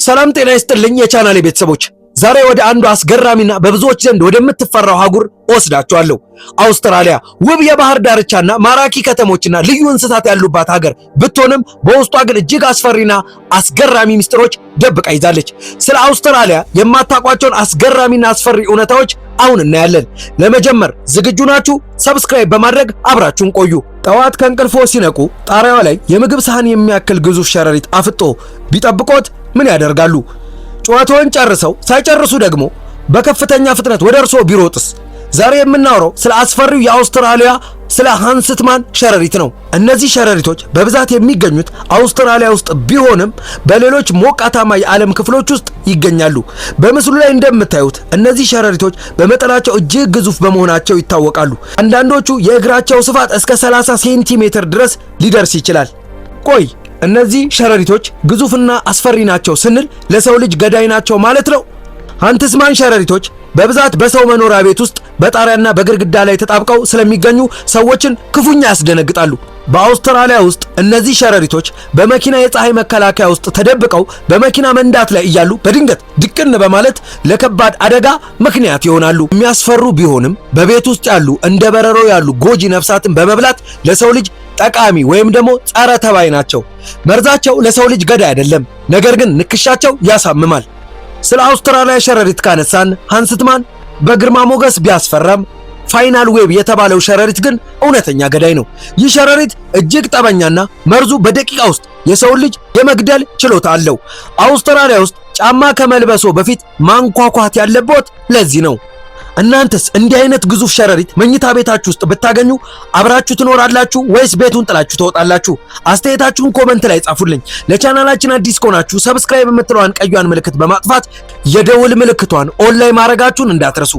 ሰላም ጤና ይስጥልኝ የቻናሌ ቤተሰቦች፣ ዛሬ ወደ አንዱ አስገራሚና በብዙዎች ዘንድ ወደምትፈራው አህጉር ወስዳችኋለሁ። አውስትራሊያ ውብ የባህር ዳርቻና ማራኪ ከተሞችና ልዩ እንስሳት ያሉባት ሀገር ብትሆንም በውስጧ ግን እጅግ አስፈሪና አስገራሚ ሚስጥሮች ደብቃ ይዛለች። ስለ አውስትራሊያ የማታውቋቸውን አስገራሚና አስፈሪ እውነታዎች አሁን እናያለን። ለመጀመር ዝግጁ ናችሁ? ሰብስክራይብ በማድረግ አብራችሁን ቆዩ። ጠዋት ከእንቅልፎ ሲነቁ ጣሪያዋ ላይ የምግብ ሳህን የሚያክል ግዙፍ ሸረሪት አፍጦ ቢጠብቆት ምን ያደርጋሉ? ጨዋታውን ጨርሰው ሳይጨርሱ ደግሞ በከፍተኛ ፍጥነት ወደ እርሶ ቢሮጥስ? ዛሬ የምናወራው ስለ አስፈሪው የአውስትራሊያ ስለ ሃንስትማን ሸረሪት ነው። እነዚህ ሸረሪቶች በብዛት የሚገኙት አውስትራሊያ ውስጥ ቢሆንም በሌሎች ሞቃታማ የዓለም ክፍሎች ውስጥ ይገኛሉ። በምስሉ ላይ እንደምታዩት እነዚህ ሸረሪቶች በመጠናቸው እጅግ ግዙፍ በመሆናቸው ይታወቃሉ። አንዳንዶቹ የእግራቸው ስፋት እስከ 30 ሴንቲሜትር ድረስ ሊደርስ ይችላል። ቆይ እነዚህ ሸረሪቶች ግዙፍና አስፈሪ ናቸው ስንል ለሰው ልጅ ገዳይ ናቸው ማለት ነው? ሃንትስማን ሸረሪቶች በብዛት በሰው መኖሪያ ቤት ውስጥ በጣሪያና በግድግዳ ላይ ተጣብቀው ስለሚገኙ ሰዎችን ክፉኛ ያስደነግጣሉ። በአውስትራሊያ ውስጥ እነዚህ ሸረሪቶች በመኪና የፀሐይ መከላከያ ውስጥ ተደብቀው በመኪና መንዳት ላይ እያሉ በድንገት ድቅን በማለት ለከባድ አደጋ ምክንያት ይሆናሉ። የሚያስፈሩ ቢሆንም በቤት ውስጥ ያሉ እንደ በረሮ ያሉ ጎጂ ነፍሳትን በመብላት ለሰው ልጅ ጠቃሚ ወይም ደግሞ ጸረ ተባይ ናቸው። መርዛቸው ለሰው ልጅ ገዳይ አይደለም፣ ነገር ግን ንክሻቸው ያሳምማል። ስለ አውስትራሊያ ሸረሪት ካነሳን ሃንስትማን በግርማ ሞገስ ቢያስፈራም ፋይናል ዌብ የተባለው ሸረሪት ግን እውነተኛ ገዳይ ነው። ይህ ሸረሪት እጅግ ጠበኛና መርዙ በደቂቃ ውስጥ የሰው ልጅ የመግደል ችሎታ አለው። አውስትራሊያ ውስጥ ጫማ ከመልበሶ በፊት ማንኳኳት ያለበት ለዚህ ነው። እናንተስ እንዲህ አይነት ግዙፍ ሸረሪት መኝታ ቤታችሁ ውስጥ ብታገኙ አብራችሁ ትኖራላችሁ ወይስ ቤቱን ጥላችሁ ትወጣላችሁ? አስተያየታችሁን ኮመንት ላይ ጻፉልኝ። ለቻናላችን አዲስ ከሆናችሁ ሰብስክራይብ የምትለዋን ቀዩን ምልክት በማጥፋት የደውል ምልክቷን ኦንላይን ማድረጋችሁን እንዳትረሱ።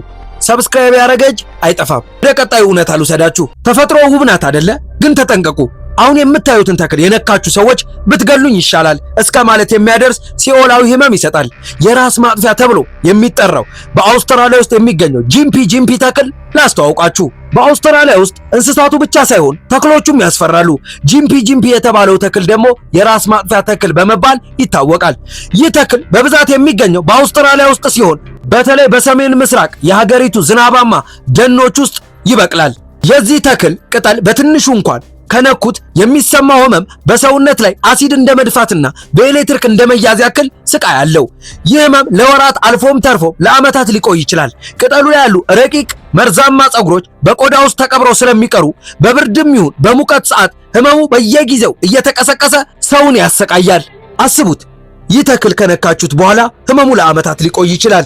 ሰብስክራይብ ያረገጅ አይጠፋም። ወደ ቀጣዩ እውነታ ልውሰዳችሁ። ተፈጥሮ ውብ ናት አይደለ? ግን ተጠንቀቁ። አሁን የምታዩትን ተክል የነካችሁ ሰዎች ብትገሉኝ ይሻላል እስከ ማለት የሚያደርስ ሲኦላዊ ህመም ይሰጣል። የራስ ማጥፊያ ተብሎ የሚጠራው በአውስትራሊያ ውስጥ የሚገኘው ጂምፒ ተክል ላስተዋውቃችሁ። በአውስትራሊያ ውስጥ እንስሳቱ ብቻ ሳይሆን ተክሎቹም ያስፈራሉ። ጂምፒ የተባለው ተክል ደግሞ የራስ ማጥፊያ ተክል በመባል ይታወቃል። ይህ ተክል በብዛት የሚገኘው በአውስትራሊያ ውስጥ ሲሆን በተለይ በሰሜን ምስራቅ የሀገሪቱ ዝናባማ ደኖች ውስጥ ይበቅላል። የዚህ ተክል ቅጠል በትንሹ እንኳን ከነኩት የሚሰማው ህመም በሰውነት ላይ አሲድ እንደመድፋትና በኤሌክትሪክ እንደመያዝ ያክል ስቃይ አለው። ይህ ህመም ለወራት አልፎም ተርፎ ለዓመታት ሊቆይ ይችላል። ቅጠሉ ላይ ያሉ ረቂቅ መርዛማ ፀጉሮች በቆዳ ውስጥ ተቀብረው ስለሚቀሩ በብርድም ይሁን በሙቀት ሰዓት ህመሙ በየጊዜው እየተቀሰቀሰ ሰውን ያሰቃያል። አስቡት፣ ይህ ተክል ከነካችሁት በኋላ ህመሙ ለዓመታት ሊቆይ ይችላል።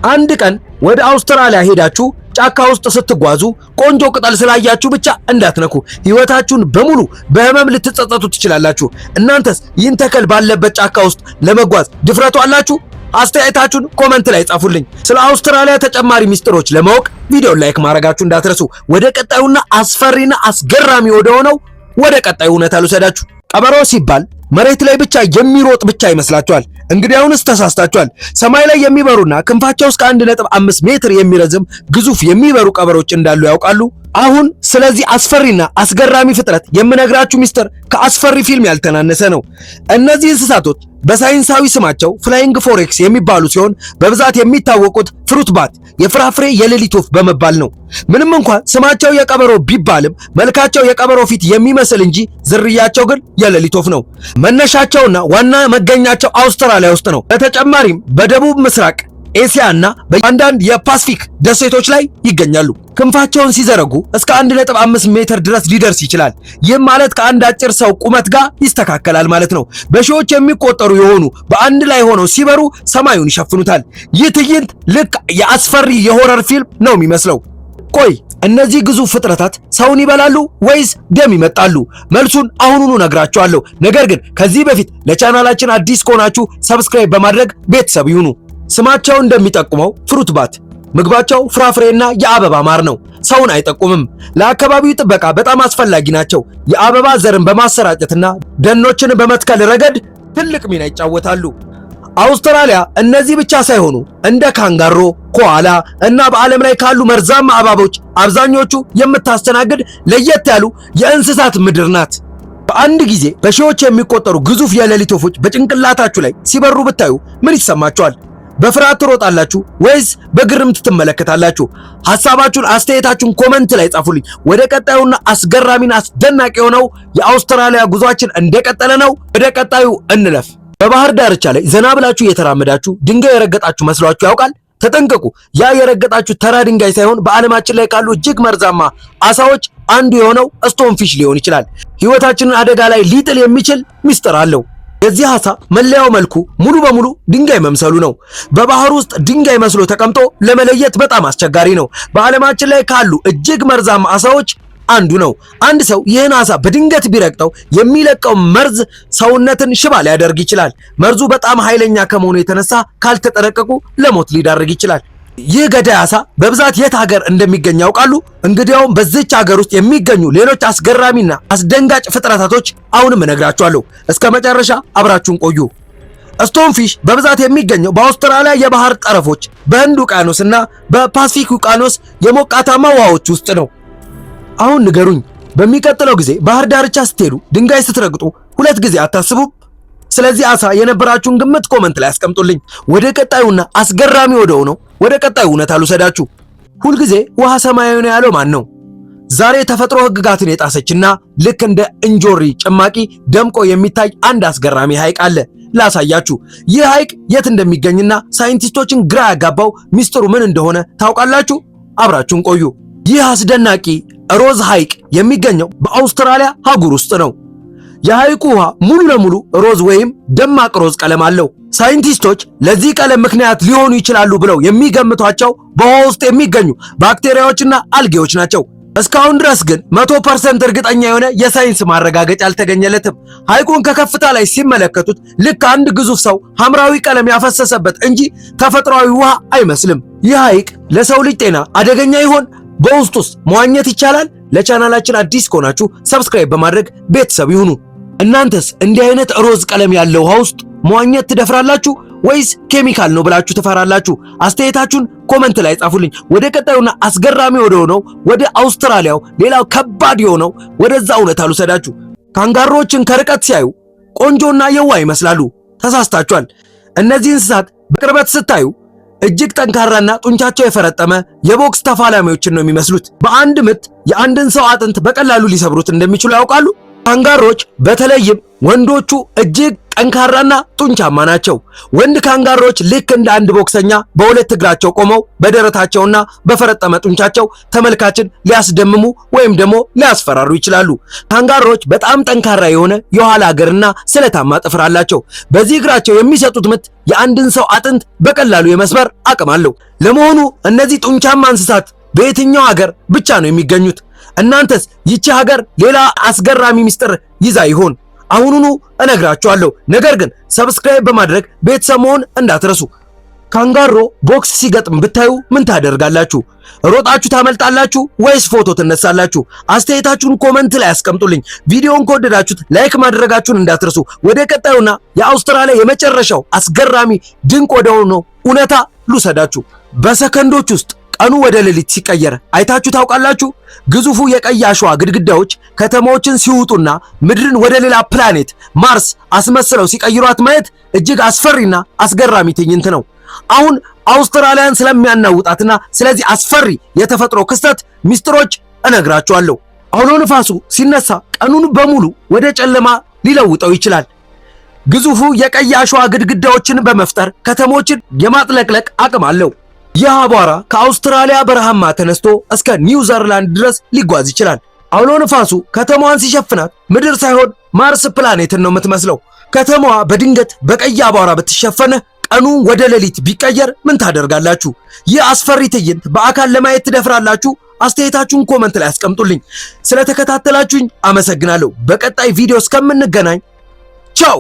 አንድ ቀን ወደ አውስትራሊያ ሄዳችሁ ጫካ ውስጥ ስትጓዙ ቆንጆ ቅጠል ስላያችሁ ብቻ እንዳትነኩ። ህይወታችሁን በሙሉ በህመም ልትጸጸቱ ትችላላችሁ። እናንተስ ይህን ተክል ባለበት ጫካ ውስጥ ለመጓዝ ድፍረቱ አላችሁ? አስተያየታችሁን ኮመንት ላይ ጻፉልኝ። ስለ አውስትራሊያ ተጨማሪ ሚስጥሮች ለማወቅ ቪዲዮን ላይክ ማድረጋችሁ እንዳትረሱ። ወደ ቀጣዩና አስፈሪና አስገራሚ ወደሆነው ወደ ቀጣዩ እውነታ ልውሰዳችሁ። ቀበሮ ሲባል መሬት ላይ ብቻ የሚሮጥ ብቻ ይመስላችኋል? እንግዲያውንስ ተሳስታችኋል። ሰማይ ላይ የሚበሩና ክንፋቸው እስከ 1.5 ሜትር የሚረዝም ግዙፍ የሚበሩ ቀበሮች እንዳሉ ያውቃሉ? አሁን ስለዚህ አስፈሪና አስገራሚ ፍጥረት የምነግራችሁ ሚስጥር ከአስፈሪ ፊልም ያልተናነሰ ነው። እነዚህ እንስሳቶች በሳይንሳዊ ስማቸው ፍላይንግ ፎሬክስ የሚባሉ ሲሆን በብዛት የሚታወቁት ፍሩት ባት የፍራፍሬ የሌሊት ወፍ በመባል ነው። ምንም እንኳን ስማቸው የቀበሮ ቢባልም መልካቸው የቀበሮ ፊት የሚመስል እንጂ ዝርያቸው ግን የሌሊት ወፍ ነው። መነሻቸውና ዋና መገኛቸው አውስትራሊያ ውስጥ ነው። በተጨማሪም በደቡብ ምስራቅ ኤሲያ እና በአንዳንድ የፓሲፊክ ደሴቶች ላይ ይገኛሉ። ክንፋቸውን ሲዘረጉ እስከ 1.5 ሜትር ድረስ ሊደርስ ይችላል። ይህም ማለት ከአንድ አጭር ሰው ቁመት ጋር ይስተካከላል ማለት ነው። በሺዎች የሚቆጠሩ የሆኑ በአንድ ላይ ሆነው ሲበሩ ሰማዩን ይሸፍኑታል። ይህ ትዕይንት ልክ የአስፈሪ የሆረር ፊልም ነው የሚመስለው። ቆይ እነዚህ ግዙፍ ፍጥረታት ሰውን ይበላሉ ወይስ ደም ይመጣሉ? መልሱን አሁኑኑ ነግራችኋለሁ። ነገር ግን ከዚህ በፊት ለቻናላችን አዲስ ከሆናችሁ ሰብስክራይብ በማድረግ ቤተሰብ ይሁኑ። ስማቸው እንደሚጠቁመው ፍሩት ባት ምግባቸው ፍራፍሬና የአበባ ማር ነው። ሰውን አይጠቁምም። ለአካባቢው ጥበቃ በጣም አስፈላጊ ናቸው። የአበባ ዘርን በማሰራጨትና ደኖችን በመትከል ረገድ ትልቅ ሚና ይጫወታሉ። አውስትራሊያ እነዚህ ብቻ ሳይሆኑ እንደ ካንጋሮ፣ ኮአላ እና በዓለም ላይ ካሉ መርዛማ እባቦች አብዛኞቹ የምታስተናግድ ለየት ያሉ የእንስሳት ምድር ናት። በአንድ ጊዜ በሺዎች የሚቆጠሩ ግዙፍ የሌሊት ወፎች በጭንቅላታችሁ ላይ ሲበሩ ብታዩ ምን ይሰማችኋል? በፍርሃት ትሮጣላችሁ ወይስ በግርምት ትመለከታላችሁ? ሐሳባችሁን፣ አስተያየታችሁን ኮመንት ላይ ጻፉልኝ። ወደ ቀጣዩና አስገራሚና አስደናቂ የሆነው የአውስትራሊያ ጉዟችን እንደቀጠለ ነው። ወደ ቀጣዩ እንለፍ። በባህር ዳርቻ ላይ ዘና ብላችሁ እየተራመዳችሁ ድንጋይ የረገጣችሁ መስሏችሁ ያውቃል? ተጠንቀቁ። ያ የረገጣችሁ ተራ ድንጋይ ሳይሆን በዓለማችን ላይ ካሉ እጅግ መርዛማ አሳዎች አንዱ የሆነው ስቶንፊሽ ሊሆን ይችላል። ሕይወታችንን አደጋ ላይ ሊጥል የሚችል ምስጢር አለው። የዚህ አሳ መለያው መልኩ ሙሉ በሙሉ ድንጋይ መምሰሉ ነው። በባህር ውስጥ ድንጋይ መስሎ ተቀምጦ ለመለየት በጣም አስቸጋሪ ነው። በዓለማችን ላይ ካሉ እጅግ መርዛማ አሳዎች አንዱ ነው። አንድ ሰው ይህን አሳ በድንገት ቢረግጠው የሚለቀው መርዝ ሰውነትን ሽባ ሊያደርግ ይችላል። መርዙ በጣም ኃይለኛ ከመሆኑ የተነሳ ካልተጠነቀቁ ለሞት ሊዳርግ ይችላል። ይህ ገዳይ አሳ በብዛት የት ሀገር እንደሚገኝ ያውቃሉ? እንግዲያውም በዚች ሀገር ውስጥ የሚገኙ ሌሎች አስገራሚና አስደንጋጭ ፍጥረታቶች አሁንም እነግራችኋለሁ። እስከ መጨረሻ አብራችሁን ቆዩ። ስቶንፊሽ በብዛት የሚገኘው በአውስትራሊያ የባህር ጠረፎች፣ በህንድ ውቅያኖስና በፓሲፊክ ውቅያኖስ የሞቃታማ ውሃዎች ውስጥ ነው። አሁን ንገሩኝ፣ በሚቀጥለው ጊዜ ባህር ዳርቻ ስትሄዱ ድንጋይ ስትረግጡ ሁለት ጊዜ አታስቡም? ስለዚህ አሳ የነበራችሁን ግምት ኮመንት ላይ አስቀምጡልኝ። ወደ ቀጣዩና አስገራሚ ወደ ቀጣዩ እውነታ ልውሰዳችሁ። ሁልጊዜ ውሃ ሰማያዊ ነው ያለው ማን ነው? ዛሬ ተፈጥሮ ህግጋትን የጣሰችና ልክ እንደ እንጆሪ ጭማቂ ደምቆ የሚታይ አንድ አስገራሚ ሐይቅ አለ። ላሳያችሁ። ይህ ሐይቅ የት እንደሚገኝና ሳይንቲስቶችን ግራ ያጋባው ሚስጥሩ ምን እንደሆነ ታውቃላችሁ? አብራችሁን ቆዩ። ይህ አስደናቂ ሮዝ ሐይቅ የሚገኘው በአውስትራሊያ አህጉር ውስጥ ነው። የሐይቁ ውሃ ሙሉ ለሙሉ ሮዝ ወይም ደማቅ ሮዝ ቀለም አለው። ሳይንቲስቶች ለዚህ ቀለም ምክንያት ሊሆኑ ይችላሉ ብለው የሚገምቷቸው በውሃ ውስጥ የሚገኙ ባክቴሪያዎችና አልጌዎች ናቸው። እስካሁን ድረስ ግን 100% እርግጠኛ የሆነ የሳይንስ ማረጋገጫ አልተገኘለትም። ሐይቁን ከከፍታ ላይ ሲመለከቱት ልክ አንድ ግዙፍ ሰው ሐምራዊ ቀለም ያፈሰሰበት እንጂ ተፈጥሯዊ ውሃ አይመስልም። ይህ ሐይቅ ለሰው ልጅ ጤና አደገኛ ይሆን? በውስጡስ መዋኘት ይቻላል? ለቻናላችን አዲስ ከሆናችሁ ሰብስክራይብ በማድረግ ቤተሰብ ይሁኑ። እናንተስ እንዲህ አይነት ሮዝ ቀለም ያለው ውሃ ውስጥ መዋኘት ትደፍራላችሁ ወይስ ኬሚካል ነው ብላችሁ ትፈራላችሁ? አስተያየታችሁን ኮመንት ላይ ጻፉልኝ። ወደ ቀጣዩና አስገራሚ ወደ አውስትራሊያው ሌላው ከባድ የሆነው ወደዛ እውነታ ልውሰዳችሁ። ካንጋሮችን ከርቀት ሲያዩ ቆንጆና የዋህ ይመስላሉ። ተሳስታችኋል። እነዚህ እንስሳት በቅርበት ስታዩ እጅግ ጠንካራና ጡንቻቸው የፈረጠመ የቦክስ ተፋላሚዎችን ነው የሚመስሉት። በአንድ ምት የአንድን ሰው አጥንት በቀላሉ ሊሰብሩት እንደሚችሉ ያውቃሉ? ካንጋሮች በተለይም ወንዶቹ እጅግ ጠንካራና ጡንቻማ ናቸው። ወንድ ካንጋሮች ልክ እንደ አንድ ቦክሰኛ በሁለት እግራቸው ቆመው በደረታቸውና በፈረጠመ ጡንቻቸው ተመልካችን ሊያስደምሙ ወይም ደግሞ ሊያስፈራሩ ይችላሉ። ካንጋሮች በጣም ጠንካራ የሆነ የኋላ እግርና ስለታማ ጥፍር አላቸው። በዚህ እግራቸው የሚሰጡት ምት የአንድን ሰው አጥንት በቀላሉ የመስበር አቅም አለው። ለመሆኑ እነዚህ ጡንቻማ እንስሳት በየትኛው ሀገር ብቻ ነው የሚገኙት? እናንተስ ይቺ ሀገር ሌላ አስገራሚ ምስጢር ይዛ ይሆን? አሁኑኑ እነግራችኋለሁ። ነገር ግን ሰብስክራይብ በማድረግ ቤተሰብ መሆን እንዳትረሱ። ካንጋሮ ቦክስ ሲገጥም ብታዩ ምን ታደርጋላችሁ? ሮጣችሁ ታመልጣላችሁ ወይስ ፎቶ ትነሳላችሁ? አስተያየታችሁን ኮመንት ላይ አስቀምጡልኝ። ቪዲዮውን ከወደዳችሁት ላይክ ማድረጋችሁን እንዳትረሱ። ወደ ቀጣዩና የአውስትራሊያ የመጨረሻው አስገራሚ ድንቅ ወደሆነው እውነታ ልውሰዳችሁ። በሰከንዶች ውስጥ ቀኑ ወደ ሌሊት ሲቀየር አይታችሁ ታውቃላችሁ? ግዙፉ የቀይ አሸዋ ግድግዳዎች ከተማዎችን ሲውጡና ምድርን ወደ ሌላ ፕላኔት ማርስ አስመስለው ሲቀይሯት ማየት እጅግ አስፈሪና አስገራሚ ትዕይንት ነው። አሁን አውስትራሊያን ስለሚያናውጣትና ስለዚህ አስፈሪ የተፈጥሮ ክስተት ሚስጥሮች እነግራችኋለሁ። አውሎ ንፋሱ ሲነሳ ቀኑን በሙሉ ወደ ጨለማ ሊለውጠው ይችላል። ግዙፉ የቀይ አሸዋ ግድግዳዎችን በመፍጠር ከተሞችን የማጥለቅለቅ አቅም አለው። ይህ አቧራ ከአውስትራሊያ በረሃማ ተነስቶ እስከ ኒውዚላንድ ድረስ ሊጓዝ ይችላል። አውሎ ንፋሱ ከተማዋን ሲሸፍናት ምድር ሳይሆን ማርስ ፕላኔትን ነው የምትመስለው። ከተማዋ በድንገት በቀይ አቧራ ብትሸፈን ቀኑ ወደ ሌሊት ቢቀየር ምን ታደርጋላችሁ? ይህ አስፈሪ ትዕይንት በአካል ለማየት ትደፍራላችሁ? አስተያየታችሁን ኮመንት ላይ አስቀምጡልኝ። ስለተከታተላችሁኝ አመሰግናለሁ። በቀጣይ ቪዲዮ እስከምንገናኝ ቻው።